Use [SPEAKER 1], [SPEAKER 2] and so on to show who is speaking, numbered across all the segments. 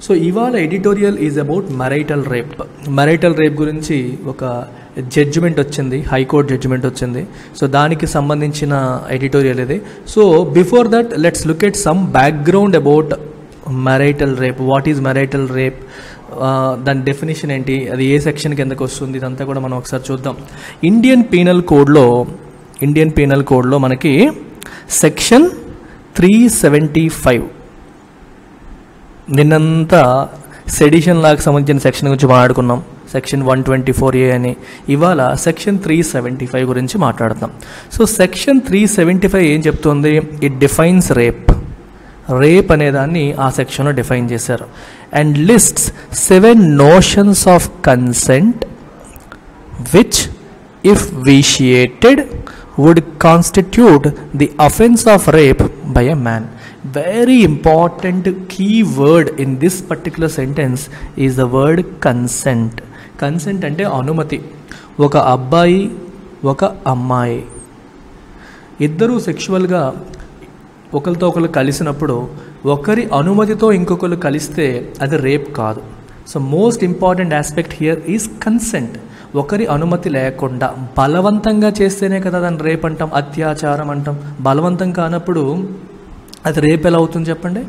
[SPEAKER 1] So ఇవాళ editorial is about marital rape. Marital rape గురించి ఒక జడ్జిమెంట్ వచ్చింది, హైకోర్టు జడ్జిమెంట్ వచ్చింది. సో దానికి సంబంధించిన ఎడిటోరియల్ ఇది. So before that let's look at some background about marital rape. What is marital rape, దాని definition ఏంటి, అది ఏ సెక్షన్ కిందకు వస్తుంది, ఇదంతా కూడా మనం ఒకసారి చూద్దాం. ఇండియన్ పీనల్ కోడ్లో మనకి సెక్షన్ 375, నిన్నంతా సెడిషన్ లాగా సంబంధించిన సెక్షన్ గురించి మాట్లాడుకున్నాం, సెక్షన్ 124A అని. ఇవాళ సెక్షన్ 375 గురించి మాట్లాడతాం. సో సెక్షన్ 375 ఏం చెప్తుంది? ఇట్ డిఫైన్స్ రేప్ అనేదాన్ని ఆ సెక్షన్లో డిఫైన్ చేశారు. And lists 7 notions of consent which if vitiated would constitute the offense of rape by a man. Very important key word in this particular sentence is the word consent. Consent అంటే అనుమతి. ఒక అబ్బాయి ఒక అమ్మాయి ఇద్దరూ సెక్షువల్గా ఒకరితో ఒకరు కలిసినప్పుడు ఒకరి అనుమతితో ఇంకొకరు కలిస్తే అది రేప్ కాదు. So most important aspect here is consent. ఒకరి అనుమతి లేకుండా బలవంతంగా చేస్తేనే కదా దాన్ని రేప్ అంటాం, అత్యాచారం అంటాం. బలవంతం కానప్పుడు అది రేప్ ఎలా అవుతుంది చెప్పండి?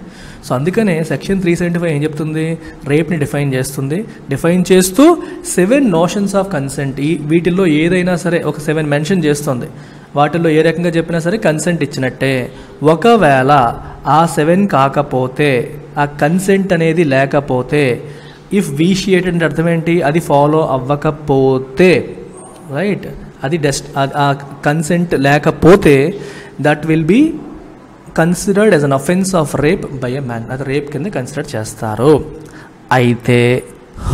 [SPEAKER 1] సో అందుకనే సెక్షన్ 375 ఏం చెప్తుంది? రేప్ని డిఫైన్ చేస్తుంది. డిఫైన్ చేస్తూ 7 notions ఆఫ్ కన్సెంట్, వీటిల్లో ఏదైనా సరే ఒక 7 మెన్షన్ చేస్తుంది. వాటిల్లో ఏ రకంగా చెప్పినా సరే కన్సెంట్ ఇచ్చినట్టే. ఒకవేళ ఆ 7 కాకపోతే, ఆ కన్సెంట్ అనేది లేకపోతే, ఇఫ్ విషియేటెడ్ అంటే అర్థం ఏంటి? అది ఫాలో అవ్వకపోతే, రైట్, అది ఆ కన్సెంట్ లేకపోతే that will be considered as an offence of rape by a man. అది రేప్ కింద కన్సిడర్ చేస్తారు. అయితే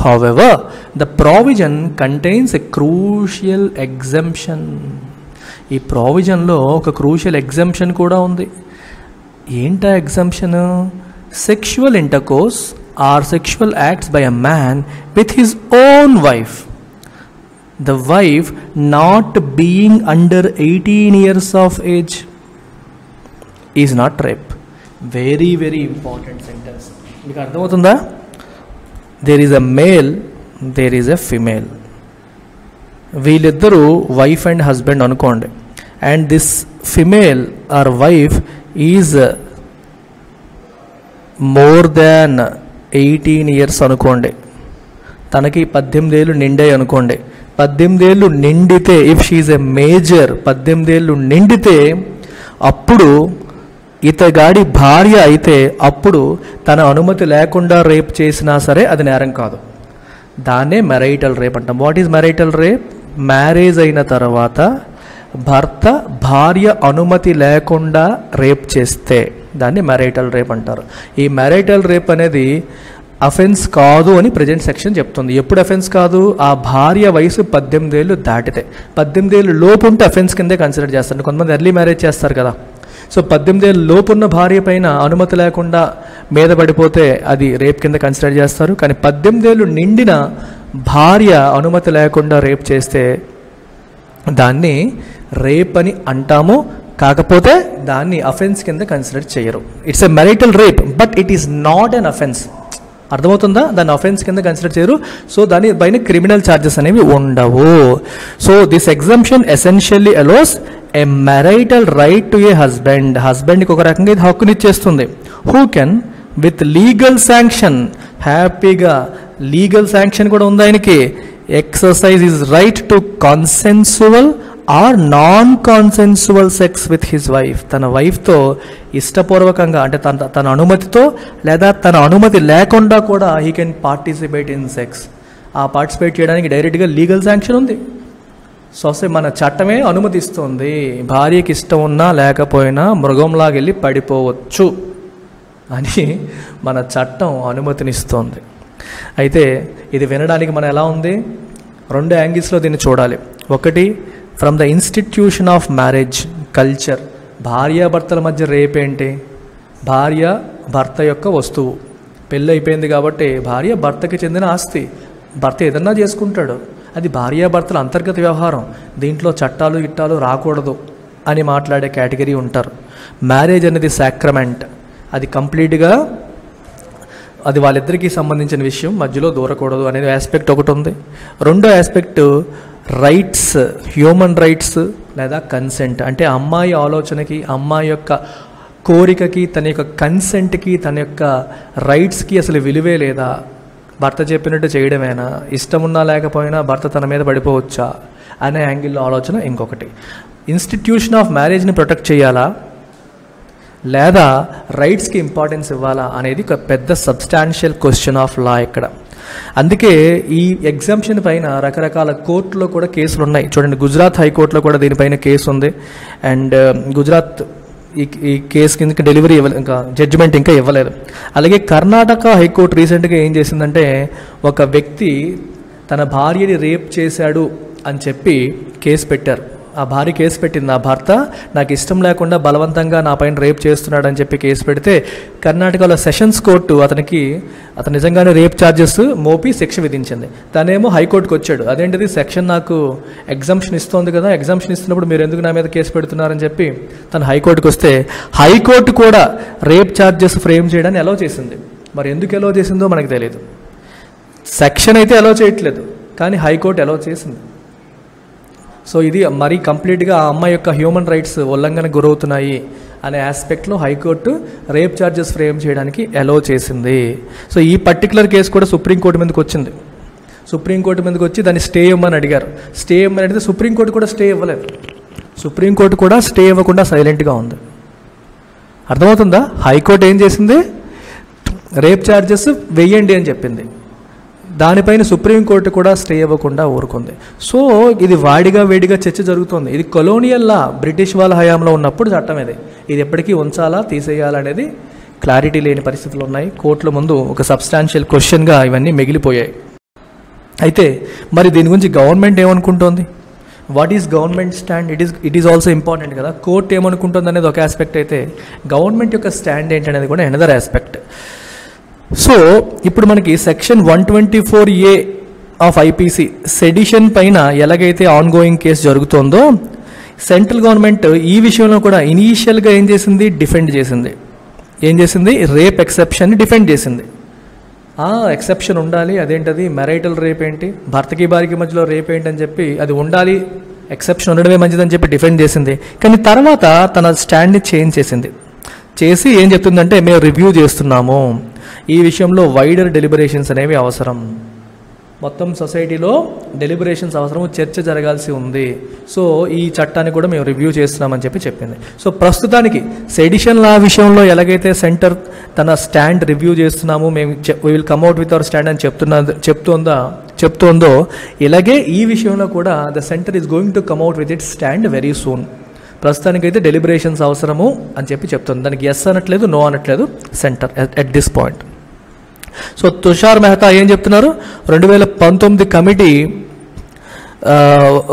[SPEAKER 1] however the provision contains a crucial exemption. ఈ ప్రావిజన్లో ఒక క్రూషియల్ ఎగ్జంప్షన్ కూడా ఉంది. ఏంటా exemption? Sexual intercourse or sexual acts by a man with his own wife, the wife not being under 18 years of age is not rape. Very very important sentence. మీకు అర్థమవుతుందా? there is a male, there is a female. వీళ్ళిద్దరూ wife and husband అనుకోండి. And this female or wife is more than 18 years అనుకోండి. తనకి 18 ఏళ్ళు నిండాయి అనుకోండి. 18 ఏళ్ళు నిండితే, if she a major, 18 ఏళ్ళు నిండితే అప్పుడు ఇతగాడి భార్య అయితే అప్పుడు తన అనుమతి లేకుండా రేప్ చేసినా సరే అది నేరం కాదు. దాన్నే మ్యారిటల్ రేప్ అంటాం. What is marital rape? Marriage అయిన తర్వాత భర్త భార్య అనుమతి లేకుండా రేప్ చేస్తే దాన్ని మ్యారిటల్ రేప్ అంటారు. ఈ మ్యారిటల్ రేప్ అనేది అఫెన్స్ కాదు అని ప్రజెంట్ సెక్షన్ చెప్తుంది. ఎప్పుడు అఫెన్స్ కాదు? ఆ భార్య వయసు 18 ఏళ్ళు దాటితే. 18 ఏళ్ళు లోపు ఉంటే అఫెన్స్ కిందే కన్సిడర్ చేస్తారు. కొంతమంది ఎర్లీ మ్యారేజ్ చేస్తారు కదా. సో 18 ఏళ్ళు లోపున్న భార్య పైన అనుమతి లేకుండా మీద పడిపోతే అది రేప్ కింద కన్సిడర్ చేస్తారు. కానీ 18 ఏళ్ళు నిండిన భార్య అనుమతి లేకుండా రేప్ చేస్తే దాన్ని రేప్ అని అంటాము. కాకపోతే దాన్ని అఫెన్స్ కింద కన్సిడర్ చేయరు. It's a marital rape but it is not an offence. అర్థమవుతుందా? దాన్ని అఫెన్స్ కింద కన్సిడర్ చేయరు. సో దాని పైన క్రిమినల్ ఛార్జెస్ అనేవి ఉండవు. So this exemption essentially allows a marital right to a husband. హస్బెండ్కి ఒక రకంగా ఇది హక్కునిచ్చేస్తుంది. Who can with legal sanction, హ్యాపీగా లీగల్ శాంక్షన్ కూడా ఉంది ఆయనకి, exercise his right to consensual or non consensual sex with his wife. తన వైఫ్తో ఇష్టపూర్వకంగా అంటే తన అనుమతితో లేదా తన అనుమతి లేకుండా కూడా he can participate in sex. ఆ పార్టిసిపేట్ చేయడానికి డైరెక్ట్గా లీగల్ శాంక్షన్ ఉంది. సో మన చట్టమే అనుమతిస్తుంది. భార్యకి ఇష్టం ఉన్నా లేకపోయినా మృగంలాగా వెళ్ళి పడిపోవచ్చు అని మన చట్టం అనుమతినిస్తోంది. అయితే ఇది వినడానికి మన ఎలా ఉంది? 2 యాంగిల్స్లో దీన్ని చూడాలి. ఒకటి, from the institution of marriage culture. భార్యాభర్తల మధ్య రేప్ ఏంటి? భార్య భర్త యొక్క వస్తువు. పెళ్ళి అయిపోయింది కాబట్టి భార్య భర్తకి చెందిన ఆస్తి. భర్త ఏదన్నా చేసుకుంటాడు, అది భార్యాభర్తల అంతర్గత వ్యవహారం. దీంట్లో చట్టాలు గిట్టాలు రాకూడదు అని మాట్లాడే కేటగిరీ ఉంటారు. మ్యారేజ్ అనేది సాక్రమెంట్. అది కంప్లీట్గా అది వాళ్ళిద్దరికీ సంబంధించిన విషయం, మధ్యలో దూరకూడదు అనేది ఆస్పెక్ట్ ఒకటి ఉంది. రెండో ఆస్పెక్ట్ రైట్స్, హ్యూమన్ రైట్స్ లేదా కన్సెంట్. అంటే అమ్మాయి ఆలోచనకి, అమ్మాయి యొక్క కోరికకి, తన యొక్క కన్సెంట్కి, తన యొక్క రైట్స్కి అసలు విలువే లేదా, భర్త చెప్పినట్టు చేయడమేనా, ఇష్టమున్నా లేకపోయినా భర్త తన మీద పడిపోవచ్చా అనే యాంగిల్లో ఆలోచన ఇంకొకటి. ఇన్స్టిట్యూషన్ ఆఫ్ మ్యారేజ్ని ప్రొటెక్ట్ చేయాలా లేదా రైట్స్కి ఇంపార్టెన్స్ ఇవ్వాలా అనేది ఒక పెద్ద సబ్స్టాన్షియల్ క్వశ్చన్ ఆఫ్ లా ఇక్కడ. అందుకే ఈ ఎగ్జామ్షన్ పైన రకరకాల కోర్టులో కూడా కేసులు ఉన్నాయి. చూడండి, గుజరాత్ హైకోర్టులో కూడా దీనిపైన కేసు ఉంది. అండ్ గుజరాత్ ఈ కేసు కిందకి డెలివరీ ఇంకా జడ్జిమెంట్ ఇంకా ఇవ్వలేదు. అలాగే కర్ణాటక హైకోర్టు రీసెంట్గా ఏం చేసిందంటే, ఒక వ్యక్తి తన భార్యని రేప్ చేశాడు అని చెప్పి కేసు పెట్టారు. ఆ భార్య కేసు పెట్టింది, నా భర్త నాకు ఇష్టం లేకుండా బలవంతంగా నా పైన రేప్ చేస్తున్నాడు అని చెప్పి కేసు పెడితే కర్ణాటకలో సెషన్స్ కోర్టు అతను నిజంగానే రేప్ ఛార్జెస్ మోపి శిక్ష విధించింది. తనేమో హైకోర్టుకు వచ్చాడు, అదేంటిది సెక్షన్ నాకు ఎగ్జామ్షన్ ఇస్తోంది కదా, ఎగ్జామ్షన్ ఇస్తున్నప్పుడు మీరు ఎందుకు నా మీద కేసు పెడుతున్నారని చెప్పి తను హైకోర్టుకు వస్తే హైకోర్టు కూడా రేప్ ఛార్జెస్ ఫ్రేమ్ చేయడాన్ని అలౌ చేసింది. మరి ఎందుకు అలౌ చేసిందో మనకు తెలియదు. సెక్షన్ అయితే అలౌ చేయట్లేదు, కానీ హైకోర్టు అలౌ చేసింది. సో ఇది మరీ కంప్లీట్గా ఆ అమ్మాయి యొక్క హ్యూమన్ రైట్స్ ఉల్లంఘన గురవుతున్నాయి అనే ఆస్పెక్ట్లో హైకోర్టు రేప్ ఛార్జెస్ ఫ్రేమ్ చేయడానికి అలౌ చేసింది. సో ఈ పర్టికులర్ కేసు కూడా సుప్రీంకోర్టు మీదకి వచ్చింది. సుప్రీంకోర్టు మీదకి వచ్చి దాన్ని స్టే ఇవ్వమని అడిగారు. స్టే ఇవ్వమని అడిగితే సుప్రీంకోర్టు కూడా స్టే ఇవ్వలేదు. సుప్రీంకోర్టు కూడా స్టే ఇవ్వకుండా సైలెంట్గా ఉంది. అర్థమవుతుందా? హైకోర్టు ఏం చేసింది, రేప్ ఛార్జెస్ వెయ్యండి అని చెప్పింది. దానిపైన సుప్రీంకోర్టు కూడా స్టే ఇవ్వకుండా ఊరుకుంది. సో ఇది వాడిగా వేడిగా చర్చ జరుగుతుంది. ఇది కొలోనియల్ లా, బ్రిటిష్ వాళ్ళ హయాంలో ఉన్నప్పుడు చట్టం ఇది ఎప్పటికీ ఉంచాలా తీసేయాలా అనేది క్లారిటీ లేని పరిస్థితులు ఉన్నాయి. కోర్టుల ముందు ఒక సబ్స్టాన్షియల్ క్వశ్చన్గా ఇవన్నీ మిగిలిపోయాయి. అయితే మరి దీని గురించి గవర్నమెంట్ ఏమనుకుంటోంది, what is government stand, it is also important కదా. కోర్టు ఏమనుకుంటుంది అనేది ఒక ఆస్పెక్ట్ అయితే గవర్నమెంట్ యొక్క స్టాండ్ ఏంటనేది కూడా అనదర్ ఆస్పెక్ట్. సో ఇప్పుడు మనకి section 124A of IPC sedition పైన ఎలాగైతే ఆన్గోయింగ్ కేసు జరుగుతుందో, సెంట్రల్ గవర్నమెంట్ ఈ విషయంలో కూడా ఇనీషియల్గా ఏం చేసింది, డిఫెండ్ చేసింది. ఏం చేసింది, రేప్ ఎక్సెప్షన్ని డిఫెండ్ చేసింది. ఎక్సెప్షన్ ఉండాలి, అదేంటది మ్యారైటల్ రేప్ ఏంటి, భర్తకి భార్యకి మధ్యలో రేప్ ఏంటి అని చెప్పి అది ఉండాలి, ఎక్సెప్షన్ ఉండడమే మంచిదని చెప్పి డిఫెండ్ చేసింది. కానీ తర్వాత తన స్టాండ్ని చేంజ్ చేసి ఏం చెప్తుందంటే, మేము రివ్యూ చేస్తున్నాము, ఈ విషయంలో వైడర్ డెలిబరేషన్స్ అనేవి అవసరం, మొత్తం సొసైటీలో డెలిబరేషన్స్ అవసరం, చర్చ జరగాల్సి ఉంది. సో ఈ చట్టాన్ని కూడా మేము రివ్యూ చేస్తున్నామని చెప్పి చెప్పింది. సో ప్రస్తుతానికి సెడిషన్ లా విషయంలో ఎలాగైతే సెంటర్ తన స్టాండ్ రివ్యూ చేస్తున్నాము, మేము we will come out with our stand అని చెప్తోందో, ఇలాగే ఈ విషయంలో కూడా the centre is going to come out with it stand very soon. ప్రస్తుతానికైతే డెలిబరేషన్స్ అవసరము అని చెప్పి చెప్తుంది. దానికి ఎస్ అనట్లేదు, నో అనట్లేదు centre at this point. So Tushar Mehta ఏం చెప్తున్నారు, 2019 కమిటీ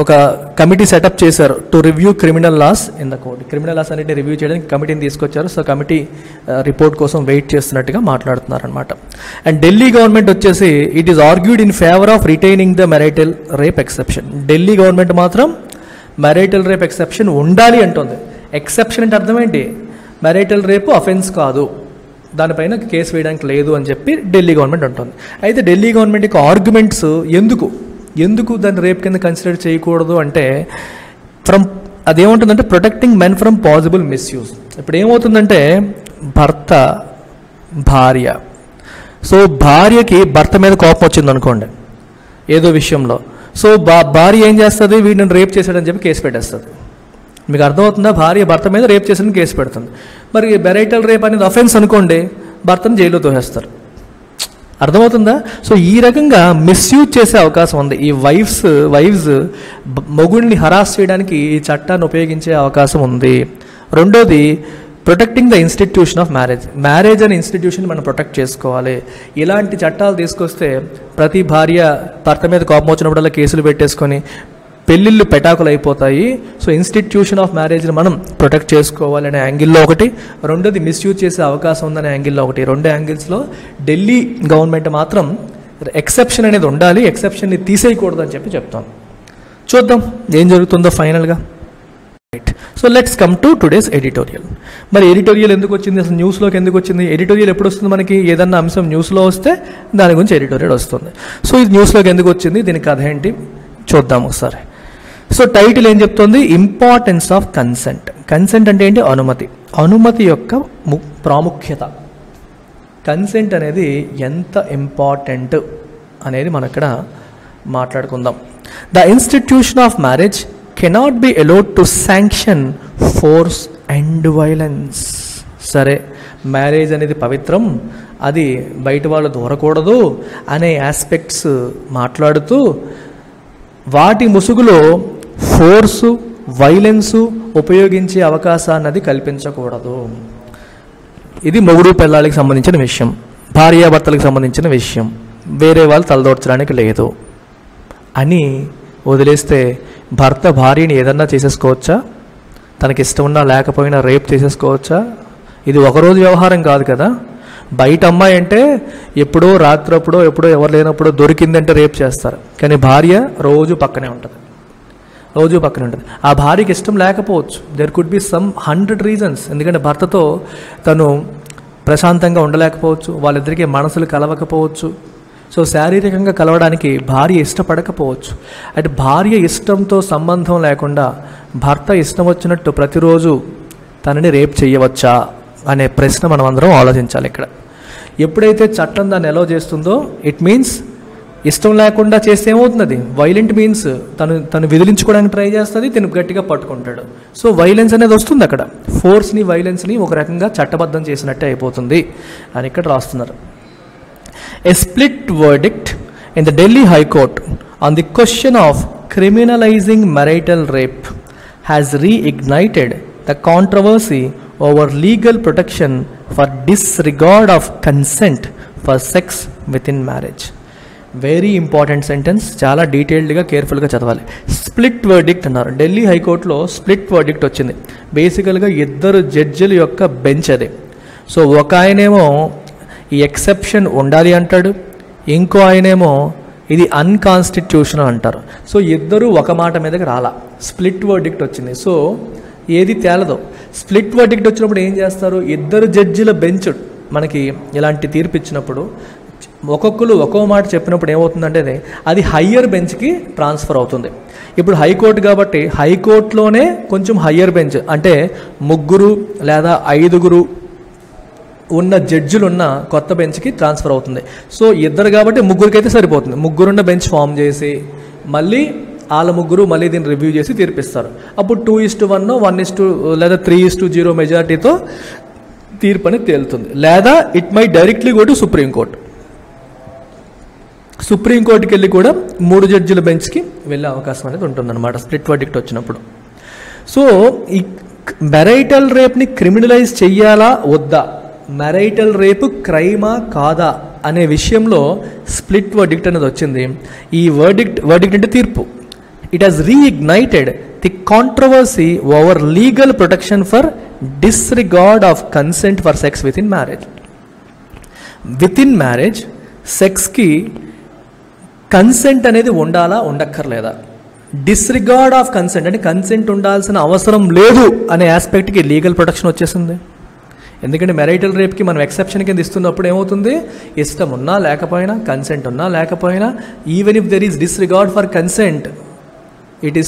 [SPEAKER 1] ఒక కమిటీ సెటప్ చేశారు to review criminal laws in the court. Criminal laws అనేది రివ్యూ చేయడానికి కమిటీని తీసుకొచ్చారు. సో కమిటీ రిపోర్ట్ కోసం వెయిట్ చేస్తున్నట్టుగా మాట్లాడుతున్నారు అనమాట. అండ్ ఢిల్లీ గవర్నమెంట్ వచ్చేసి it is argued in favour of retaining the marital rape exception. Delhi government మాత్రం మ్యారైటల్ రేప్ ఎక్సెప్షన్ ఉండాలి అంటుంది. ఎక్సెప్షన్ అంటే అర్థం ఏంటి, మ్యారైటల్ రేపు అఫెన్స్ కాదు, దానిపైన కేసు వేయడానికి లేదు అని చెప్పి ఢిల్లీ గవర్నమెంట్ అంటుంది. అయితే ఢిల్లీ గవర్నమెంట్ యొక్క ఆర్గ్యుమెంట్స్ ఎందుకు దాన్ని రేప్ కింద కన్సిడర్ చేయకూడదు అంటే, అదేముంటుందంటే protecting men from possible misuse. ఇప్పుడు ఏమవుతుందంటే, భార్య సో భార్యకి భర్త మీద కోపం వచ్చింది అనుకోండి ఏదో విషయంలో. సో భార్య ఏం చేస్తుంది, వీడిని రేప్ చేశాడని చెప్పి కేసు పెట్టేస్తుంది. మీకు అర్థమవుతుందా, భార్య భర్త మీద రేప్ చేసిన కేసు పెడుతుంది. మరి మ్యారైటల్ రేప్ అనేది అఫెన్స్ అనుకోండి, భర్తను జైల్లో తోసేస్తారు. అర్థమవుతుందా? సో ఈ రకంగా మిస్యూజ్ చేసే అవకాశం ఉంది. ఈ వైఫ్స్ మొగుడిని హరాస్ చేయడానికి ఈ చట్టాన్ని ఉపయోగించే అవకాశం ఉంది. రెండోది protecting the institution of marriage అనే ఇన్స్టిట్యూషన్ మనం ప్రొటెక్ట్ చేసుకోవాలి. ఇలాంటి చట్టాలు తీసుకొస్తే ప్రతి భార్య భర్త మీద కోపం వచ్చినప్పుడల్లా కేసులు పెట్టేసుకొని పెళ్ళిళ్ళు పెటాకులు అయిపోతాయి. సో ఇన్స్టిట్యూషన్ ఆఫ్ మ్యారేజ్ని మనం ప్రొటెక్ట్ చేసుకోవాలనే యాంగిల్లో ఒకటి, రెండోది మిస్యూజ్ చేసే అవకాశం ఉందనే యాంగిల్లో ఒకటి. రెండు యాంగిల్స్లో ఢిల్లీ గవర్నమెంట్ మాత్రం ఎక్సెప్షన్ అనేది ఉండాలి, ఎక్సెప్షన్ని తీసేయకూడదు అని చెప్పి చెప్తాను. చూద్దాం ఏం జరుగుతుందో ఫైనల్గా. Right. So let's come to today's editorial. మరి ఎడిటోరియల్ ఎందుకు వచ్చింది, అసలు న్యూస్లోకి ఎందుకు వచ్చింది? ఎడిటోరియల్ ఎప్పుడు వస్తుంది మనకి? ఏదన్నా అంశం న్యూస్లో వస్తే దాని గురించి ఎడిటోరియల్ వస్తుంది. సో ఇది న్యూస్లోకి ఎందుకు వచ్చింది, దీని కథ ఏంటి చూద్దాం ఒకసారి. సో టైటిల్ ఏం చెప్తుంది? Importance of consent. కన్సెంట్ అంటే ఏంటి? అనుమతి. అనుమతి యొక్క ప్రాముఖ్యత, కన్సెంట్ అనేది ఎంత ఇంపార్టెంట్ అనేది మనం ఇక్కడ మాట్లాడుకుందాం. The institution of marriage cannot be allowed to sanction force and violence. సరే, మ్యారేజ్ అనేది పవిత్రం, అది బయట వాళ్ళు దూరకూడదు అనే ఆస్పెక్ట్స్ మాట్లాడుతూ వాటి ముసుగులో ఫోర్సు, వైలెన్సు ఉపయోగించే అవకాశాన్ని అది కల్పించకూడదు. ఇది మొగుడు పెళ్ళాళ్ళకి సంబంధించిన విషయం, భార్యాభర్తలకు సంబంధించిన విషయం, వేరే వాళ్ళు తలదోర్చడానికి లేదు అని వదిలేస్తే భర్త భార్యని ఏదన్నా చేసేసుకోవచ్చా? తనకి ఇష్టం ఉన్నా లేకపోయినా రేప్ చేసేసుకోవచ్చా? ఇది ఒకరోజు వ్యవహారం కాదు కదా. బయట అమ్మాయి అంటే ఎప్పుడో రాత్రప్పుడో ఎప్పుడో ఎవరు లేనప్పుడు దొరికిందంటే రేప్ చేస్తారు. కానీ భార్య రోజు పక్కనే ఉంటుంది, రోజు పక్కనే ఉంటుంది. ఆ భార్యకి ఇష్టం లేకపోవచ్చు, there could be some 100 reasons. ఎందుకంటే భర్తతో తను ప్రశాంతంగా ఉండలేకపోవచ్చు, వాళ్ళిద్దరికీ మనసులు కలవకపోవచ్చు. సో శారీరకంగా కలవడానికి భార్య ఇష్టపడకపోవచ్చు. అంటే భార్య ఇష్టంతో సంబంధం లేకుండా భర్త ఇష్టం వచ్చినట్టు ప్రతిరోజు తనని రేప్ చేయవచ్చా అనే ప్రశ్న మనం అందరం ఆలోచించాలి ఇక్కడ. ఎప్పుడైతే చట్టం దాన్ని ఎలో చేస్తుందో ఇట్ మీన్స్ ఇష్టం లేకుండా చేస్తే ఏమవుతుంది? వైలెంట్ మీన్స్ తను విదిలించుకోవడానికి ట్రై చేస్తుంది, తను గట్టిగా పట్టుకుంటాడు. సో వైలెన్స్ అనేది వస్తుంది అక్కడ. ఫోర్స్ని, వైలెన్స్ని ఒక రకంగా చట్టబద్ధం చేసినట్టే అయిపోతుంది అని ఇక్కడ రాస్తున్నారు. A split verdict in the Delhi High Court on the question of criminalizing marital rape has reignited the controversy over legal protection for disregard of consent for sex within marriage. Very important sentence, చాలా డీటెయిల్డ్గా కేర్ఫుల్గా చదవాలి. Split verdict అన్నారు. ఢిల్లీ హైకోర్టులో split verdict వచ్చింది. బేసికల్గా 2 జడ్జిల యొక్క bench అది. సో ఒక ఆయనేమో ఈ ఎక్సెప్షన్ ఉండాలి అంటాడు, ఇంకో ఆయనేమో ఇది అన్కాన్స్టిట్యూషనల్ అంటారు. సో ఇద్దరు ఒక మాట మీదకి రాలా, స్ప్లిట్ వర్డిక్ట్ వచ్చింది. సో ఏది తేలదు. స్ప్లిట్ వర్డిక్ట్ వచ్చినప్పుడు ఏం చేస్తారు? 2 జడ్జిల బెంచ్ మనకి ఇలాంటి తీర్పు ఇచ్చినప్పుడు ఒక్కొక్కరు ఒక్కో మాట చెప్పినప్పుడు ఏమవుతుందంటే అది హయ్యర్ బెంచ్కి ట్రాన్స్ఫర్ అవుతుంది. ఇప్పుడు హైకోర్టు కాబట్టి హైకోర్టులోనే కొంచెం హయ్యర్ బెంచ్ అంటే 3 లేదా 5 ఉన్న జడ్జిలున్న కొత్త బెంచ్కి ట్రాన్స్ఫర్ అవుతుంది. సో 2 కాబట్టి 3 అయితే సరిపోతుంది. 3 ఉన్న బెంచ్ ఫామ్ చేసి మళ్ళీ వాళ్ళ 3 మళ్ళీ దీన్ని రివ్యూ చేసి తీర్పిస్తారు. అప్పుడు 2:1 1 లేదా 3:0 మెజారిటీతో తీర్పు అనేది తేలుతుంది. లేదా it my directly go to supreme court. సుప్రీంకోర్టుకి వెళ్ళి కూడా 3 జడ్జిల బెంచ్కి వెళ్ళే అవకాశం అనేది ఉంటుందన్నమాట స్ప్లిట్ వర్డిక్ట్ వచ్చినప్పుడు. సో ఈ మెరైటల్ రేప్ని క్రిమినలైజ్ చెయ్యాలా వద్దా, మెరైటల్ రేపు క్రైమా కాదా అనే విషయంలో స్ప్లిట్ వర్డిక్ట్ అనేది వచ్చింది. ఈ వర్డిక్ట్ అంటే తీర్పు. It has reignited the controversy over legal protection for disregard of consent for sex within marriage. Within marriage సెక్స్కి కన్సెంట్ అనేది ఉండాలా ఉండక్కర్లేదా? డిస్రిగార్డ్ ఆఫ్ కన్సెంట్ అంటే కన్సెంట్ ఉండాల్సిన అవసరం లేదు అనే ఆస్పెక్ట్కి లీగల్ ప్రొటెక్షన్ వచ్చేసింది. ఎందుకంటే మెరైటల్ రేప్కి మనం ఎక్సెప్షన్ కింద ఇస్తున్నప్పుడు ఏమవుతుంది? ఇష్టం ఉన్నా లేకపోయినా, కన్సెంట్ ఉన్నా లేకపోయినా, even if there is disregard for consent it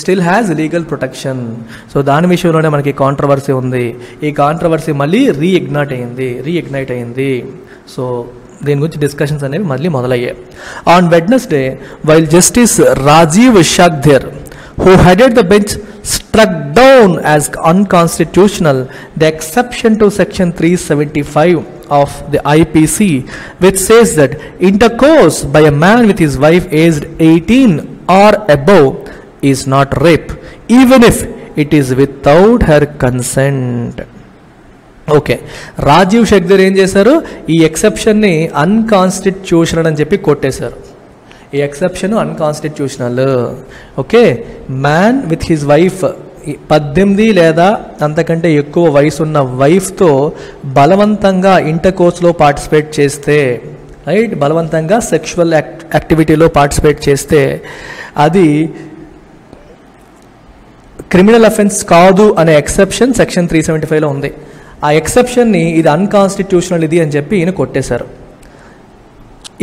[SPEAKER 1] still has legal protection. So దాని విషయంలోనే మనకి కాంట్రవర్సీ ఉంది. ఈ కాంట్రవర్సీ మళ్ళీ రీఇగ్నైట్ అయింది. సో దీని గురించి డిస్కషన్స్ అనేవి మళ్ళీ మొదలయ్యాయి. On Wednesday while justice Rajiv Shakdher who headed the bench struck down as unconstitutional the exception to section 375 of the IPC, which says that intercourse by a man with his wife aged 18 or above is not rape even if it is without her consent. Okay, Rajiv Shakdher ఏం చేశారు? ఈ ఎక్సెప్షన్ని unconstitutional అని చెప్పి కొట్టేశారు. ఈ exception unconstitutional. Okay, man with his wife 18 లేదా అంతకంటే ఎక్కువ వయసున్న వైఫ్తో బలవంతంగా ఇంటర్కోర్స్లో పార్టిసిపేట్ చేస్తే, రైట్, బలవంతంగా సెక్షువల్ యాక్టివిటీలో పార్టిసిపేట్ చేస్తే అది క్రిమినల్ అఫెన్స్ కాదు అనే ఎక్సెప్షన్ సెక్షన్ 375లో ఉంది. ఆ ఎక్సెప్షన్ని ఇది అన్కాన్స్టిట్యూషనల్ ఇది అని చెప్పి ఈయన కొట్టేశారు.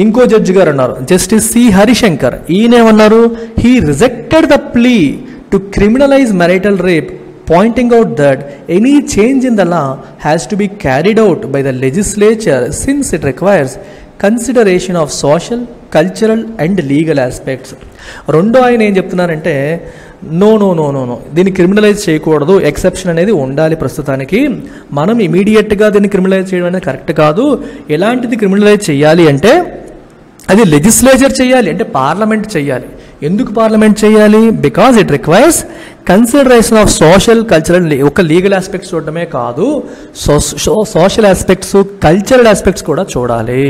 [SPEAKER 1] ఇంకో జడ్జి గారు ఉన్నారు, జస్టిస్ సి హరిశంకర్. ఈయనేమన్నారు, he rejected the plea to criminalise marital rape, pointing out that any change in the law has to be carried out by the legislature since it requires consideration of social, cultural and legal aspects. రెండో ఆయన ఏం చెప్తున్నారంటే, no no no no no దీన్ని criminalize చేయకూడదు, exception అనేది ఉండాలి ప్రస్తుతానికి, మనం ఇమీడియట్గా దీన్ని క్రిమినలైజ్ చేయడం అనేది కరెక్ట్ కాదు. ఎలాంటిది క్రిమినలైజ్ చేయాలి అంటే అది లెజిస్లేచర్ చేయాలి, అంటే పార్లమెంట్ చేయాలి. ఎందుకు పార్లమెంట్ చేయాలి? Because it requires consideration of social, cultural, ఒక లీగల్ ఆస్పెక్ట్స్ చూడటమే కాదు, సోషల్ ఆస్పెక్ట్స్, కల్చరల్ ఆస్పెక్ట్స్ కూడా చూడాలి.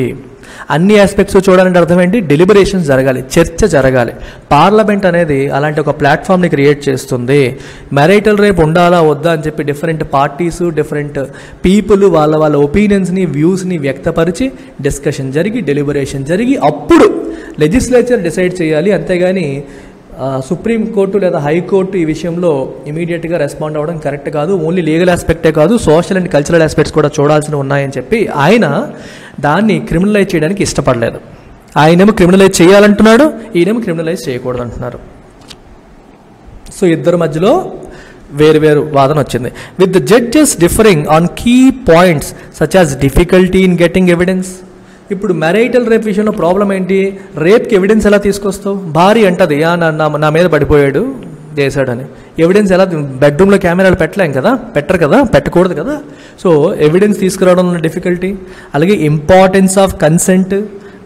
[SPEAKER 1] అన్ని ఆస్పెక్ట్స్ చూడాలంటే అర్థం ఏంటి? డెలిబరేషన్స్ జరగాలి, చర్చ జరగాలి. పార్లమెంట్ అనేది అలాంటి ఒక ప్లాట్ఫామ్ని క్రియేట్ చేస్తుంది. మ్యారిటల్ రేప్ ఉండాలా వద్దా అని చెప్పి డిఫరెంట్ పార్టీస్, డిఫరెంట్ పీపుల్ వాళ్ళ ఒపీనియన్స్ని, వ్యూస్ని వ్యక్తపరిచి డిస్కషన్ జరిగి, డెలిబరేషన్ జరిగి అప్పుడు లెజిస్లేచర్ డిసైడ్ చేయాలి. అంతేగాని సుప్రీంకోర్టు లేదా హైకోర్టు ఈ విషయంలో ఇమీడియట్గా రెస్పాండ్ అవ్వడం కరెక్ట్ కాదు. ఓన్లీ లీగల్ ఆస్పెక్టే కాదు, సోషల్ అండ్ కల్చరల్ ఆస్పెక్ట్స్ కూడా చూడాల్సి ఉన్నాయని చెప్పి ఆయన దాన్ని క్రిమినలైజ్ చేయడానికి ఇష్టపడలేదు. ఆయనేమో క్రిమినలైజ్ చేయాలంటున్నాడు, ఈయనేమో క్రిమినలైజ్ చేయకూడదు అంటున్నారు. సో ఇద్దరి మధ్యలో వేరు వాదన వచ్చింది. With the judges differing on key points such as difficulty in getting evidence. ఇప్పుడు మ్యారిటల్ రేప్ విషయంలో ప్రాబ్లం ఏంటి? రేప్కి ఎవిడెన్స్ ఎలా తీసుకొస్తావు? భార్య అంటది, నా మీద పడిపోయాడు చేశాడని. ఎవిడెన్స్ ఎలా? బెడ్రూమ్లో కెమెరాలు పెట్టరు కదా, పెట్టకూడదు కదా. సో ఎవిడెన్స్ తీసుకురావడంలో డిఫికల్టీ. అలాగే importance of consent,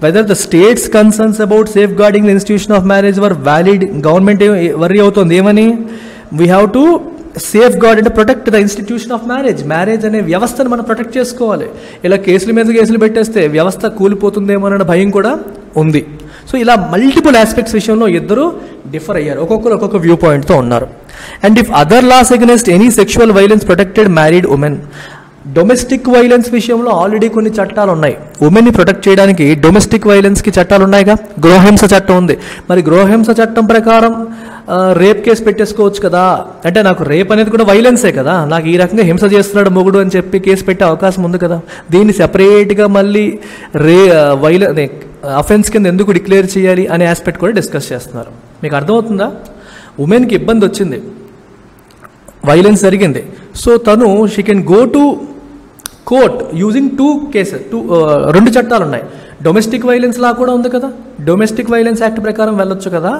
[SPEAKER 1] whether the state's concerns about safeguarding institution of marriage were valid. Government worry అవుతుంది ఏమని? We have to safeguard అంటే protect the institution of marriage. Marriage అనే వ్యవస్థను మనం protect చేసుకోవాలి. ఇలా కేసుల మీద కేసులు పెట్టేస్తే వ్యవస్థ కూలిపోతుందేమో అన్న భయం కూడా ఉంది. సో ఇలా మల్టిపుల్ ఆస్పెక్ట్స్ విషయంలో ఇద్దరు డిఫర్ అయ్యారు, ఒక్కొక్కరు ఒక్కొక్క వ్యూ పాయింట్తో ఉన్నారు. And if other loss against any sexual violence protected married women. Domestic violence విషయంలో ఆల్రెడీ కొన్ని చట్టాలు ఉన్నాయి. ఉమెన్ని ప్రొటెక్ట్ చేయడానికి డొమెస్టిక్ వైలెన్స్కి చట్టాలు ఉన్నాయిగా. గృహహింస చట్టం ఉంది. మరి గృహహింస చట్టం ప్రకారం రేప్ కేసు పెట్టేసుకోవచ్చు కదా. అంటే నాకు రేప్ అనేది కూడా వైలెన్సే కదా, నాకు ఈ రకంగా హింస చేస్తున్నాడు మొగుడు అని చెప్పి కేసు పెట్టే అవకాశం ఉంది కదా. దీన్ని సెపరేట్గా మళ్ళీ అఫెన్స్ కింద ఎందుకు డిక్లేర్ చేయాలి అనే ఆస్పెక్ట్ కూడా డిస్కస్ చేస్తున్నారు. మీకు అర్థమవుతుందా? ఉమెన్కి ఇబ్బంది వచ్చింది, వైలెన్స్ జరిగింది. సో తను she can go to court using రెండు చట్టాలు ఉన్నాయి. డొమెస్టిక్ వైలెన్స్ లా కూడా ఉంది కదా, డొమెస్టిక్ వైలెన్స్ యాక్ట్ ప్రకారం వెళ్ళొచ్చు కదా.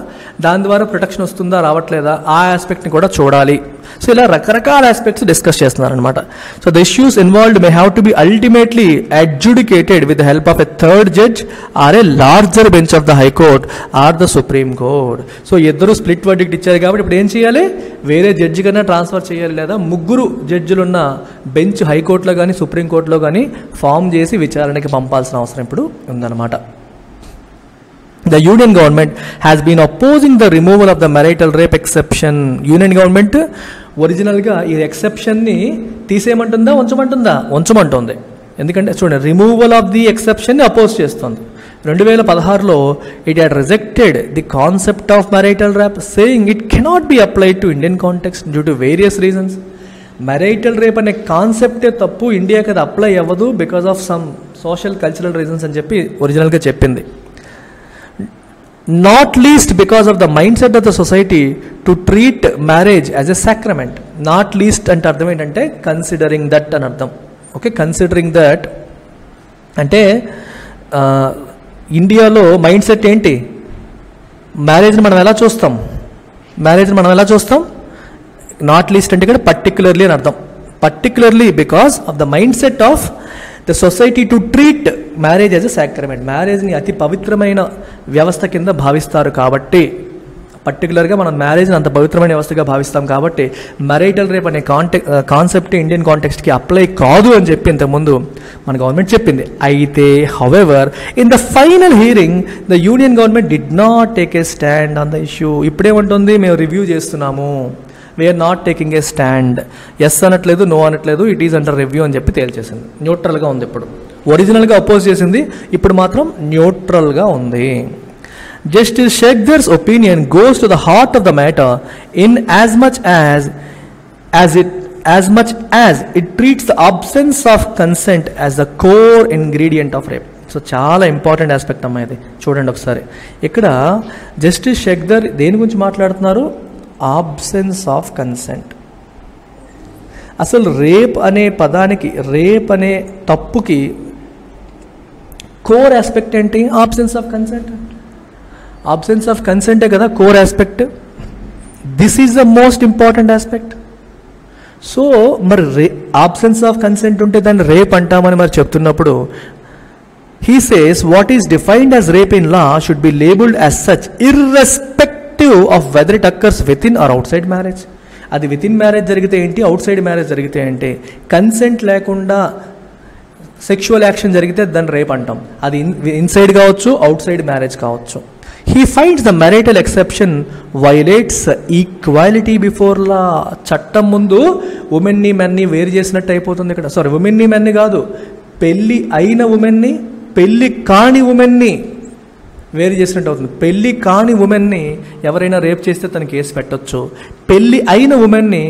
[SPEAKER 1] దాని ద్వారా ప్రొటెక్షన్ వస్తుందా రావట్లేదా ఆ ఆస్పెక్ట్ని కూడా చూడాలి. సో ఇలా రకరకాల ఆస్పెక్ట్స్ డిస్కస్ చేస్తున్నారనమాట. So the issues involved may have to be ultimately adjudicated with the help of a third judge or a larger bench of the high court or the supreme court. So ఇద్దరు split verdict ఇచ్చారు కాబట్టి ఇప్పుడు ఏం చేయాలి? వేరే judge కన్నా transfer చేయాలి, లేదా ముగ్గురు జడ్జిలున్న బెంచ్ హైకోర్టులో కానీ సుప్రీంకోర్టులో కానీ ఫామ్ చేసి విచారణకి పంపాల్సిన అవసరం ఇప్పుడు ఉందన్నమాట. The union government has been opposing the removal of the marital rape exception. Union government ఒరిజినల్గా ఈ ఎక్సెప్షన్ని తీసేయమంటుందా ఉంచమంటుంది. ఎందుకంటే చూడండి, రిమూవల్ ఆఫ్ ది ఎక్సెప్షన్ని అపోజ్ చేస్తుంది. 2016లో it had rejected the concept of marital rape, saying it cannot be applied to Indian context due to various reasons. Marital rape అనే కాన్సెప్టే తప్పు, ఇండియాకి అది అప్లై అవ్వదు because of some social cultural reasons అని చెప్పి ఒరిజినల్గా చెప్పింది. Not least because of the mindset of the society to treat marriage as a sacrament. Not least అంటే అర్థం ఏంటంటే కన్సిడరింగ్ దట్ అని అర్థం. ఓకే, కన్సిడరింగ్ దట్ అంటే ఇండియాలో మైండ్ సెట్ ఏంటి? మ్యారేజ్ని మనం ఎలా చూస్తాం? నాట్ లీస్ట్ అంటే ఇక్కడ పర్టిక్యులర్లీ అని అర్థం. Particularly because of the mindset of the society to treat marriage as a sacrament. మ్యారేజ్ని అతి పవిత్రమైన వ్యవస్థ కింద భావిస్తారు కాబట్టి, పర్టికులర్గా మనం మ్యారేజ్ని అంత పవిత్రమైన వ్యవస్థగా భావిస్తాం కాబట్టి మ్యారిటల్ రేప్ అనే కాన్సెప్ట్ ఇండియన్ కాంటెక్స్ట్కి అప్లై కాదు అని చెప్పి ఇంతకుముందు మన గవర్నమెంట్ చెప్పింది. అయితే however in the final hearing the union government did not take a stand on the issue. ఇప్పుడేమంటుంది? మేము రివ్యూ చేస్తున్నాము, we are not taking a stand. Yes అనట్లేదు, నో అనట్లేదు, ఇట్ ఈజ్ అండర్ రివ్యూ అని చెప్పి తేల్చేసింది. న్యూట్రల్గా ఉంది. ఇప్పుడు ఒరిజినల్గా అపోజ్ చేసింది, ఇప్పుడు మాత్రం న్యూట్రల్గా ఉంది. Justice Shegdar's opinion goes to the heart of the matter in as much as it treats the absence of consent as the core ingredient of rape. So చాలా ఇంపార్టెంట్ ఆస్పెక్ట్ అమ్మా ఇది. చూడండి ఒకసారి ఇక్కడ జస్టిస్ షెగ్దర్ దేని గురించి మాట్లాడుతున్నారు? Absence of consent. అసలు రేప్ అనే పదానికి, రేప్ అనే తప్పుకి కోర్ ఆస్పెక్ట్ ఏంటి? Absence of consent. Absence of కన్సెంటే కదా core aspect. This is the most important aspect. So మరి ఆబ్సెన్స్ ఆఫ్ కన్సెంట్ ఉంటే దాన్ని రేప్ అంటామని మరి చెప్తున్నప్పుడు he says what is defined as rape in law should be labeled as such irrespective of whether it occurs within or outside marriage. అది with in marriage జరిగితే ఏంటి, out side marriage జరిగితే ఏంటి, consent లేకుండా sexual action జరిగితే దాన్ని rape అంటాం. అది ఇన్సైడ్ కావచ్చు, అవుట్ సైడ్ మ్యారేజ్ కావచ్చు. He finds the marital exception violates equality before law. చట్టం ముందు ఉమెన్ని మెన్ని వేరు చేసినట్టు అయిపోతుంది ఇక్కడ. సారీ, ఉమెన్ని మెన్ని కాదు, పెళ్ళి అయిన ఉమెన్ని పెళ్ళి కాని ఉమెన్ని వేరు చేసినట్టు అవుతుంది. పెళ్ళి కాని ఉమెన్ని ఎవరైనా రేప్ చేస్తే తన కేసు పెట్టొచ్చు, పెళ్ళి అయిన ఉమెన్ని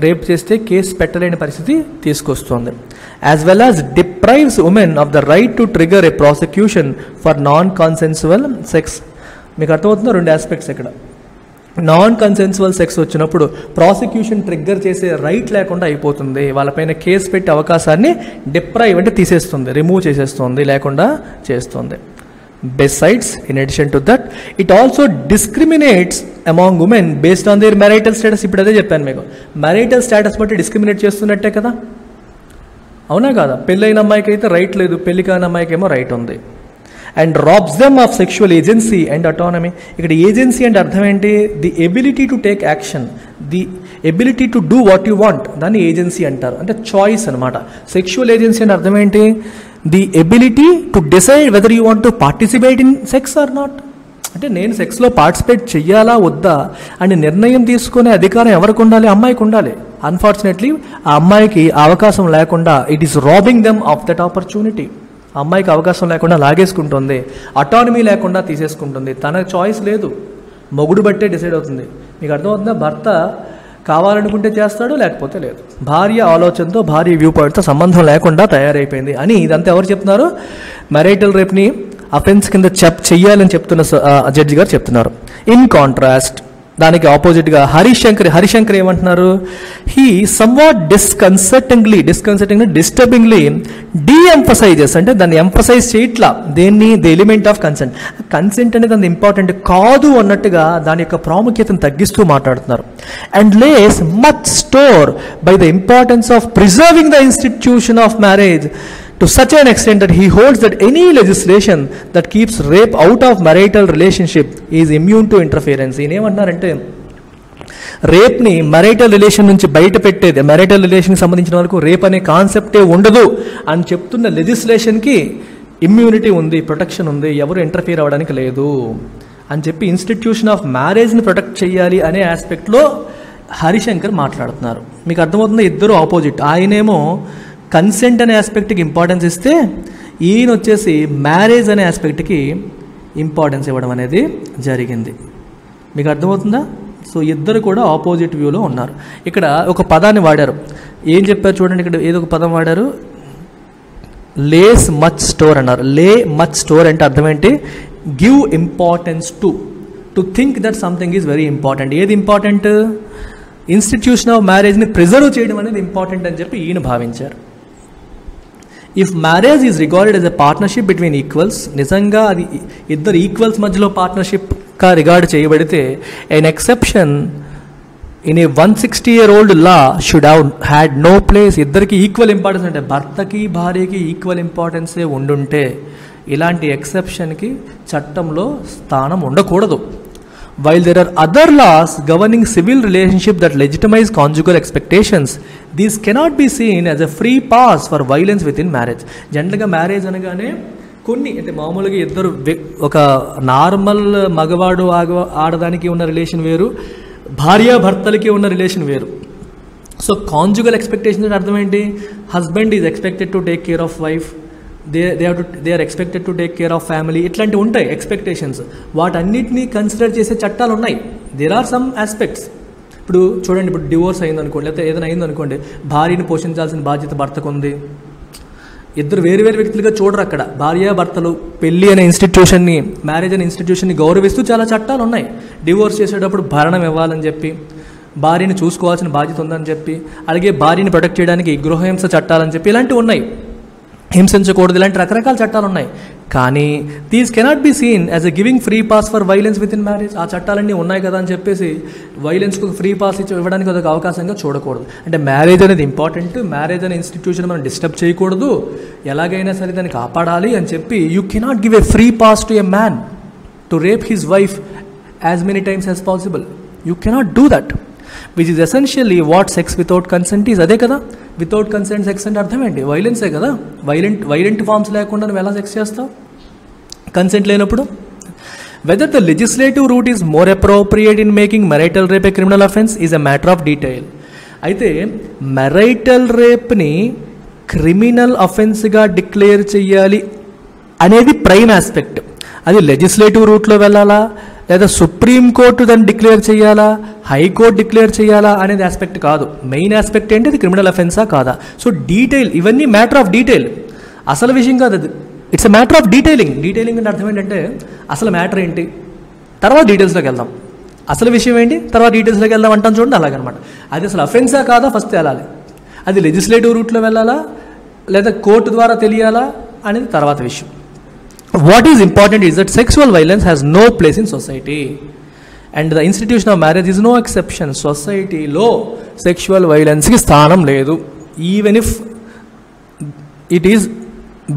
[SPEAKER 1] రేప్ చేస్తే కేసు పెట్టలేని పరిస్థితి తీసుకొస్తుంది. As well as deprives women of the right to trigger a prosecution for non consensual sex. మీకు అర్థమవుతుందా? రెండు ఆస్పెక్ట్స్ ఇక్కడ. నాన్ కన్సెన్సువల్ సెక్స్ వచ్చినప్పుడు ప్రాసిక్యూషన్ ట్రిగ్గర్ చేసే రైట్ లేకుండా అయిపోతుంది. వాళ్ళపైన కేసు పెట్టే అవకాశాన్ని డిప్రైవ్ అంటే తీసేస్తుంది, రిమూవ్ చేసేస్తుంది, లేకుండా చేస్తుంది. Besides, in addition to that, it also discriminates among women based on their marital status. ఇప్పుడు అదే చెప్పాను మీకు, marital status బట్టి డిస్క్రిమినేట్ చేస్తున్నట్టే కదా, అవునా కాదా? పెళ్ళైన అమ్మాయికి అయితే రైట్ లేదు, పెళ్లి కాని అమ్మాయికి ఏమో రైట్ ఉంది. And robs them of sexual agency and autonomy. ఇక్కడ ఏజెన్సీ అంటే అర్థం ఏంటి? The ability to take action, the ability to do what you want, దాన్ని ఏజెన్సీ అంటారు. అంటే చాయిస్ అనమాట. సెక్షువల్ ఏజెన్సీ అంటే అర్థం ఏంటి? The ability to decide whether you want to participate in sex or not. అంటే నేను సెక్స్లో పార్టిసిపేట్ చెయ్యాలా వద్దా అని నిర్ణయం తీసుకునే అధికారం ఎవరికి ఉండాలి? అమ్మాయికి ఉండాలి. అన్ఫార్చునేట్లీ ఆ అమ్మాయికి అవకాశం లేకుండా it is robbing them of that opportunity. అమ్మాయికి అవకాశం లేకుండా లాగేసుకుంటుంది, అటానమీ లేకుండా తీసేసుకుంటుంది. తన చాయిస్ లేదు, మొగుడు బట్టే డిసైడ్ అవుతుంది. మీకు అర్థమవుతుందా? భర్త కావాలనుకుంటే చేస్తాడు, లేకపోతే లేదు. భార్య ఆలోచనతో, భార్య వ్యూ పాయింట్తో సంబంధం లేకుండా తయారైపోయింది అని ఇదంతా ఎవరు చెప్తున్నారు? మ్యారిటల్ రేప్ని అఫెన్స్ కింద చెయ్యాలని చెప్తున్న జడ్జి గారు చెప్తున్నారు. ఇన్ కాంట్రాస్ట్ దానికి ఆపోజిట్గా హరిశంకర్ ఏమంటున్నారు? హీ సమ్వాట్ డిస్కన్సర్టింగ్లీ డిస్టర్బింగ్లీ డీఎంఫసైజెస్, అంటే దాన్ని ఎంఫసైజ్ చేయట్లా. దేన్ని? The element of consent. Consent అనేది అంత ఇంపార్టెంట్ కాదు అన్నట్టుగా దాని యొక్క ప్రాముఖ్యతను తగ్గిస్తూ మాట్లాడుతున్నారు. And Lay's much store by the importance of preserving the institution of marriage to such an extent that he holds that any legislation that keeps rape out of marital relationship is immune to interference. ఈయనేమంటున్నారంటే రేప్ని marital relation నుంచి బయట పెట్టేది, marital రిలేషన్కి సంబంధించిన వరకు rape అనే కాన్సెప్టే ఉండదు అని చెప్తున్న లెజిస్లేషన్కి ఇమ్యూనిటీ ఉంది, ప్రొటెక్షన్ ఉంది, ఎవరు ఇంటర్ఫియర్ అవ్వడానికి లేదు అని చెప్పి ఇన్స్టిట్యూషన్ ఆఫ్ మ్యారేజ్ని ప్రొటెక్ట్ చేయాలి అనే ఆస్పెక్ట్లో హరిశంకర్ మాట్లాడుతున్నారు. మీకు అర్థమవుతుందా? ఇద్దరు ఆపోజిట్. ఆయనేమో కన్సెంట్ అనే ఆస్పెక్ట్కి ఇంపార్టెన్స్ ఇస్తే, ఈయన వచ్చేసి మ్యారేజ్ అనే ఆస్పెక్ట్కి ఇంపార్టెన్స్ ఇవ్వడం అనేది జరిగింది. మీకు అర్థమవుతుందా? సో ఇద్దరు కూడా ఆపోజిట్ వ్యూలో ఉన్నారు. ఇక్కడ ఒక పదాన్ని వాడారు. ఏం చెప్పారు చూడండి, ఇక్కడ ఏదో ఒక పదం వాడారు, లేస్ మచ్ స్టోర్ అన్నారు. లే మచ్ స్టోర్ అంటే అర్థం ఏంటి? Give importance to think that something is very important. ఏది ఇంపార్టెంట్? ఇన్స్టిట్యూషన్ ఆఫ్ మ్యారేజ్ని ప్రిజర్వ్ చేయడం అనేది ఇంపార్టెంట్ అని చెప్పి ఈయన భావించారు. If marriage is regarded as a partnership between equals, నిజంగా అది ఇద్దరు ఈక్వల్స్ మధ్యలో పార్ట్నర్షిప్గా రిగార్డ్ చేయబడితే, an exception in a 160-year-old law should have had no place. ఇద్దరికి ఈక్వల్ ఇంపార్టెన్స్ అంటే భర్తకి భార్యకి ఈక్వల్ ఇంపార్టెన్సే ఉండుంటే ఇలాంటి ఎక్సెప్షన్కి చట్టంలో స్థానం ఉండకూడదు. While there are other laws governing civil relationship that legitimize conjugal expectations, these cannot be seen as a free pass for violence within marriage. జనరల్గా మ్యారేజ్ అనగానే కొన్ని అంటే మామూలుగా ఇద్దరు ఒక నార్మల్ మగవాడు ఆడదానికి ఉన్న రిలేషన్ వేరు, భార్యాభర్తలకి ఉన్న రిలేషన్ వేరు. సో కాంజుగల్ ఎక్స్పెక్టేషన్ అంటే అర్థం ఏంటి? Husband is expected to take care of wife, they are expected to take care of family, ఇట్లాంటివి ఉంటాయి ఎక్స్పెక్టేషన్స్. వాటన్నిటినీ కన్సిడర్ చేసే చట్టాలు ఉన్నాయి. There are some aspects. ఇప్పుడు చూడండి, ఇప్పుడు డివోర్స్ అయిందనుకోండి, లేకపోతే ఏదైనా అయిందనుకోండి, భార్యని పోషించాల్సిన బాధ్యత భర్తకు ఉంది. ఇద్దరు వేరు వేరు వ్యక్తులుగా చూడరు అక్కడ. భార్యాభర్తలు పెళ్లి అనే ఇన్స్టిట్యూషన్ని, మ్యారేజ్ అనే ఇన్స్టిట్యూషన్ని గౌరవిస్తూ చాలా చట్టాలు ఉన్నాయి. డివోర్స్ చేసేటప్పుడు భరణం ఇవ్వాలని చెప్పి, భార్యని చూసుకోవాల్సిన బాధ్యత ఉందని చెప్పి, అలాగే భార్యని ప్రొటెక్ట్ చేయడానికి గృహహింస చట్టాలని చెప్పి ఇలాంటివి ఉన్నాయి. హింసించకూడదు, ఇలాంటి రకరకాల చట్టాలు ఉన్నాయి. కానీ these cannot be seen as a giving free pass for violence with in marriage. ఆ చట్టాలన్నీ ఉన్నాయి కదా అని చెప్పేసి వైలెన్స్కి ఒక ఫ్రీ పాస్ ఇవ్వడానికి ఒక అవకాశంగా చూడకూడదు. అంటే మ్యారేజ్ అనేది ఇంపార్టెంట్, మ్యారేజ్ అనే ఇన్స్టిట్యూషన్ మనం డిస్టర్బ్ చేయకూడదు, ఎలాగైనా సరే దాన్ని కాపాడాలి అని చెప్పి you cannot give a free pass to a man to rape his wife as many times as possible. You cannot do that, which is essentially what sex without consent is. అదే కదా without consent sex అంటే అర్థం ఏంటి? వైలెన్సే కదా. Violent forms లేకుండా నువ్వు ఎలా sex చేస్తావు కన్సెంట్ లేనప్పుడు? Whether the legislative route is more appropriate in making marital rape a criminal offence is a matter of detail. అయితే మెరైటల్ రేప్ని క్రిమినల్ అఫెన్స్గా డిక్లేర్ చేయాలి అనేది ప్రైమ్ ఆస్పెక్ట్. అది లెజిస్లేటివ్ రూట్లో వెళ్ళాలా, లేదా సుప్రీంకోర్టు దాన్ని డిక్లేర్ చేయాలా, హైకోర్టు డిక్లేర్ చేయాలా అనేది ఆస్పెక్ట్ కాదు. మెయిన్ ఆస్పెక్ట్ ఏంటి? అది క్రిమినల్ అఫెన్సా కాదా. సో డీటెయిల్, ఇవన్నీ మ్యాటర్ ఆఫ్ డీటెయిల్, అసలు విషయం కాదు అది. It's a matter of detailing. Detailing అంటే అర్థం ఏంటంటే అసలు మ్యాటర్ ఏంటి, తర్వాత డీటెయిల్స్లోకి వెళ్దాం. అసలు విషయం ఏంటి, తర్వాత డీటెయిల్స్లోకి వెళ్దాం అంటాం చూడండి, అలాగనమాట. అది అసలు అఫెన్సా కాదా ఫస్ట్ వెళ్ళాలి, అది లెజిస్లేటివ్ రూట్లో వెళ్ళాలా లేదా కోర్టు ద్వారా తెలియాలా అనేది తర్వాత విషయం. What is important is that sexual violence has no place in society and the institution of marriage is no exception. Society lo sexual violence ki sthanam ledu, even if it is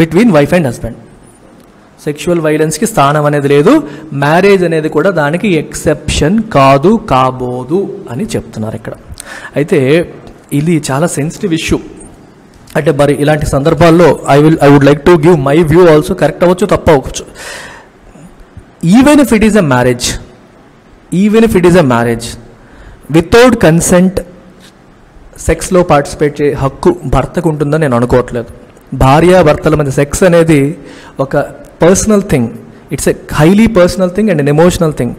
[SPEAKER 1] between wife and husband. Sexual వైలెన్స్కి స్థానం అనేది లేదు, marriage అనేది కూడా దానికి exception కాదు, కాబోదు అని చెప్తున్నారు ఇక్కడ. అయితే ఇది చాలా సెన్సిటివ్ ఇష్యూ. అంటే మరి ఇలాంటి సందర్భాల్లో I would like to give my view also. Correct అవ్వచ్చు, తప్పు అవ్వచ్చు. Even if it is a marriage without consent సెక్స్లో పార్టిసిపేట్ చేసే హక్కు భర్తకు ఉంటుందని నేను అనుకోవట్లేదు. భార్యాభర్తల మధ్య సెక్స్ అనేది ఒక personal thing. It's a highly personal thing and N emotional thing.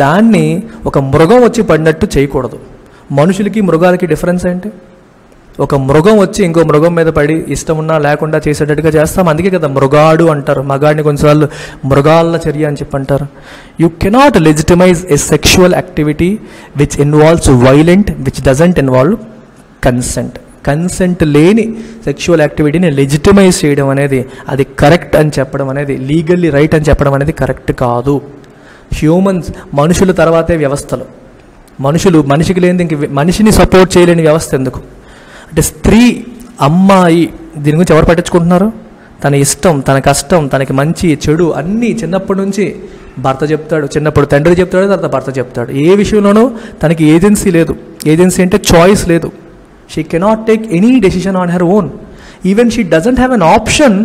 [SPEAKER 1] దాన్ని ఒక మృగం వచ్చి పడినట్టు చేయకూడదు. మనుషులకి మృగాలకి డిఫరెన్స్ ఏంటి? ఒక మృగం వచ్చి ఇంకో మృగం మీద పడి ఇష్టం ఉన్నా లేకుండా చేసేటట్టుగా చేస్తాం. అందుకే కదా మృగాడు అంటారు. మగాడిని కొన్నిసార్లు మృగాల చర్య అని చెప్పి అంటారు. You cannot legitimise a sexual activity which involves violent, which doesn't involve consent. Consent లేని సెక్షువల్ యాక్టివిటీని లెజిటిమైజ్ చేయడం అనేది, అది కరెక్ట్ అని చెప్పడం అనేది, లీగల్లీ రైట్ అని చెప్పడం అనేది కరెక్ట్ కాదు. హ్యూమన్స్, మనుషుల తర్వాతే వ్యవస్థలు. మనిషికి లేని ఇంక మనిషిని సపోర్ట్ చేయలేని వ్యవస్థ ఎందుకు? అంటే స్త్రీ, అమ్మాయి, దీని గురించి ఎవరు పట్టించుకుంటున్నారు? తన ఇష్టం, తన కష్టం, తనకి మంచి చెడు అన్నీ చిన్నప్పటి నుంచి భర్త చెప్తాడు. చిన్నప్పుడు తండ్రి చెప్తాడు, తర్వాత భర్త చెప్తాడు. ఏ విషయంలోనూ తనకి ఏజెన్సీ లేదు. ఏజెన్సీ అంటే చాయిస్ లేదు. She cannot take any decision on her own. Even she doesn't have an option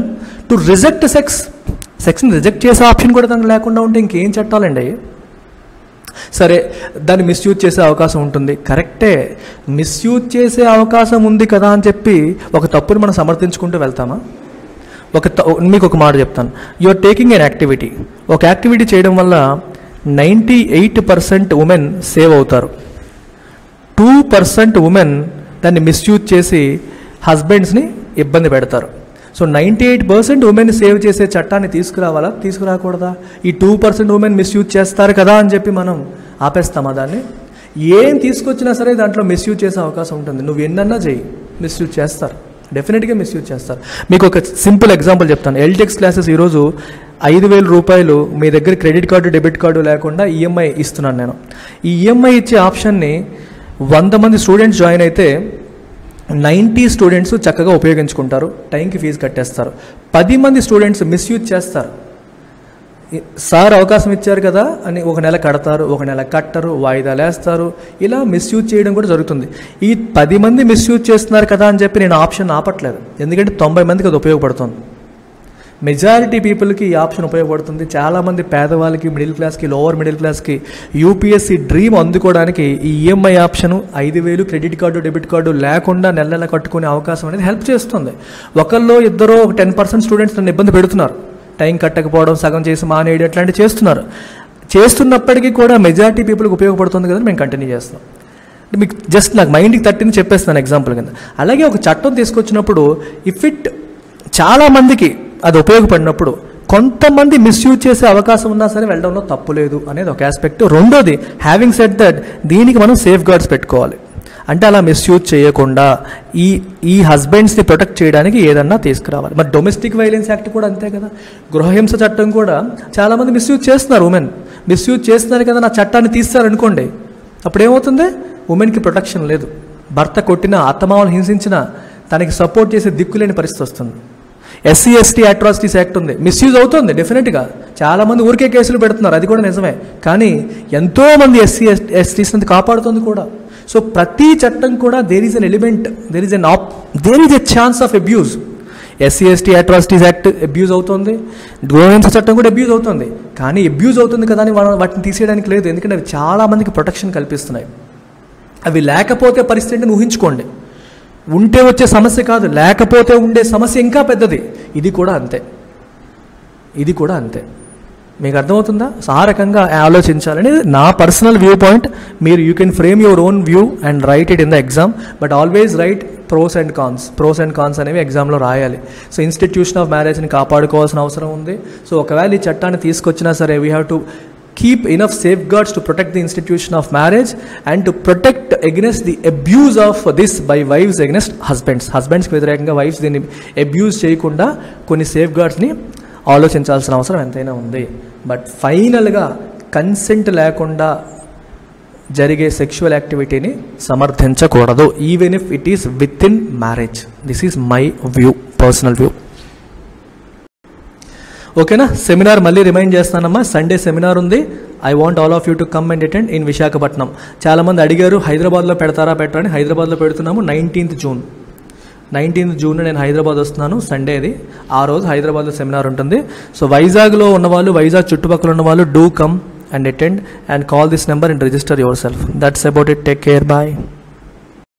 [SPEAKER 1] to reject sex. సెక్స్ని రిజెక్ట్ చేసే ఆప్షన్ కూడా తనకు లేకుండా ఉంటే ఇంకేం చట్టాలండి? సరే, దాన్ని మిస్యూజ్ చేసే అవకాశం ఉంటుంది, కరెక్టే. మిస్యూజ్ చేసే అవకాశం ఉంది కదా అని చెప్పి ఒక తప్పుని మనం సమర్థించుకుంటూ వెళ్తామా? మీకు ఒక మాట చెప్తాను. You are taking an activity. ఒక యాక్టివిటీ చేయడం వల్ల 98% ఉమెన్ సేవ్ అవుతారు. 2% ఉమెన్ దాన్ని మిస్యూజ్ చేసి హస్బెండ్స్ని ఇబ్బంది పెడతారు. సో 98% ఉమెన్ సేవ్ చేసే చట్టాన్ని తీసుకురావాలా, తీసుకురాకూడదా? ఈ 2% ఉమెన్ మిస్యూజ్ చేస్తారు కదా అని చెప్పి మనం ఆపేస్తామా దాన్ని? ఏం తీసుకొచ్చినా సరే దాంట్లో మిస్యూజ్ చేసే అవకాశం ఉంటుంది. నువ్వు ఎన్నన్నా చెయ్యి, మిస్యూజ్ చేస్తారు, డెఫినెట్గా మిస్యూజ్ చేస్తారు. మీకు ఒక సింపుల్ ఎగ్జాంపుల్ చెప్తాను. ఎల్టెక్స్ క్లాసెస్ ఈరోజు 5,000 రూపాయలు మీ దగ్గర క్రెడిట్ కార్డు, డెబిట్ కార్డు లేకుండా ఈఎంఐ ఇస్తున్నాను నేను. ఈ ఈఎంఐ ఇచ్చే ఆప్షన్ని 100 మంది స్టూడెంట్స్ జాయిన్ అయితే 90 స్టూడెంట్స్ చక్కగా ఉపయోగించుకుంటారు, టైంకి ఫీజు కట్టేస్తారు. 10 మంది స్టూడెంట్స్ మిస్యూజ్ చేస్తారు. సార్ అవకాశం ఇచ్చారు కదా అని ఒక నెల కడతారు, ఒక నెల కట్టరు, వాయిదాలు వేస్తారు. ఇలా మిస్యూజ్ చేయడం కూడా జరుగుతుంది. ఈ 10 మంది మిస్యూజ్ చేస్తున్నారు కదా అని చెప్పి నేను ఆప్షన్ ఆపట్లేదు. ఎందుకంటే 90 మందికి అది ఉపయోగపడుతుంది. మెజారిటీ పీపుల్కి ఈ ఆప్షన్ ఉపయోగపడుతుంది. చాలామంది పేదవాళ్ళకి, మిడిల్ క్లాస్కి, లోవర్ మిడిల్ క్లాస్కి యూపీఎస్సీ డ్రీమ్ అందుకోవడానికి ఈ EMI option 5,000 credit card, debit card లేకుండా నెల నెల కట్టుకునే అవకాశం అనేది హెల్ప్ చేస్తుంది. ఒకళ్ళు ఇద్దరు 10% స్టూడెంట్స్ నన్ను ఇబ్బంది పెడుతున్నారు, టైం కట్టకపోవడం, సగం చేసి మానేయడం అట్లాంటివి చేస్తున్నప్పటికీ కూడా మెజారిటీ పీపుల్కి ఉపయోగపడుతుంది కదా, మేము కంటిన్యూ చేస్తాం. మీకు జస్ట్ నాకు మైండ్కి తట్టింది చెప్పేస్తాను ఎగ్జాంపుల్ కింద. అలాగే ఒక చట్టం తీసుకొచ్చినప్పుడు ఇఫ్ ఇట్ చాలామందికి అది ఉపయోగపడినప్పుడు కొంతమంది మిస్యూజ్ చేసే అవకాశం ఉన్నా సరే వెళ్ళడంలో తప్పు లేదు అనేది ఒక ఆస్పెక్ట్. రెండోది, హ్యావింగ్ సెడ్ దట్, దీనికి మనం సేఫ్ గార్డ్స్ పెట్టుకోవాలి. అంటే అలా మిస్యూజ్ చేయకుండా ఈ హస్బెండ్స్ని ప్రొటెక్ట్ చేయడానికి ఏదన్నా తీసుకురావాలి. మరి డొమెస్టిక్ వైలెన్స్ యాక్ట్ కూడా అంతే కదా, గృహహింస చట్టం కూడా చాలామంది మిస్యూజ్ చేస్తున్నారు. ఉమెన్ మిస్యూజ్ చేస్తున్నారు కదా, నా చట్టాన్ని తీస్తారనుకోండి, అప్పుడు ఏమవుతుంది, ఉమెన్కి ప్రొటెక్షన్ లేదు. భర్త కొట్టినా, అత్తమామలు హింసించినా తనకి సపోర్ట్ చేసే దిక్కులేని పరిస్థితి వస్తుంది. ఎస్సీ ఎస్టీ అట్రాసిటీస్ యాక్ట్ ఉంది, మిస్యూజ్ అవుతుంది డెఫినెట్గా. చాలామంది ఊరికే కేసులు పెడుతున్నారు, అది కూడా నిజమే. కానీ ఎంతోమంది ఎస్సీ ఎస్టీస్ని కాపాడుతుంది కూడా. సో ప్రతి చట్టం కూడా there is an element, there is a chance of abuse. SC ST atrocities act abuse అవుతుంది, గృహహింస చట్టం కూడా అబ్యూజ్ అవుతుంది. కానీ అబ్యూజ్ అవుతుంది కదా అని వాటిని తీసేయడానికి లేదు, ఎందుకంటే అవి చాలామందికి ప్రొటెక్షన్ కల్పిస్తున్నాయి. అవి లేకపోతే పరిస్థితిని ఊహించుకోండి. ఉంటే వచ్చే సమస్య కాదు, లేకపోతే ఉండే సమస్య ఇంకా పెద్దది. ఇది కూడా అంతే. మీకు అర్థమవుతుందా? ఆ రకంగా ఆలోచించాలని నా పర్సనల్ వ్యూ పాయింట్. మీరు you can frame your own view and write it in the exam, but always write pros and cons అనేవి ఎగ్జామ్లో రాయాలి. సో ఇన్స్టిట్యూషన్ ఆఫ్ మ్యారేజ్ని కాపాడుకోవాల్సిన అవసరం ఉంది. సో ఒకవేళ ఈ చట్టాన్ని తీసుకొచ్చినా సరే we have to keep enough safeguards to protect the institution of marriage and to protect against the abuse of this by wives against husbands కి వ్యతిరేకంగా వైఫ్స్ దీన్ని అబ్యూజ్ చేయకుండా కొన్ని సేఫ్ గార్డ్స్ని ఆలోచించాల్సిన అవసరం ఎంతైనా ఉంది. బట్ ఫైనల్గా కన్సెంట్ లేకుండా జరిగే సెక్షువల్ యాక్టివిటీని సమర్థించకూడదు, even if it is within marriage. This is my view, personal view. ఓకేనా? సెమినార్ మళ్ళీ రిమైండ్ చేస్తానమ్మా, సండే సెమినార్ ఉంది. I want all of you to come and attend in Visakhapatnam. చాలామంది అడిగారు హైదరాబాద్లో పెట్టరా అని. హైదరాబాద్లో పెడుతున్నాము 19th జూన్ నేను హైదరాబాద్ వస్తున్నాను, సండేది. ఆ రోజు హైదరాబాద్లో సెమినార్ ఉంటుంది. సో వైజాగ్లో ఉన్నవాళ్ళు, వైజాగ్ చుట్టుపక్కల ఉన్నవాళ్ళు do come and attend and call this number and register yourself. That's about it. Take care. Bye.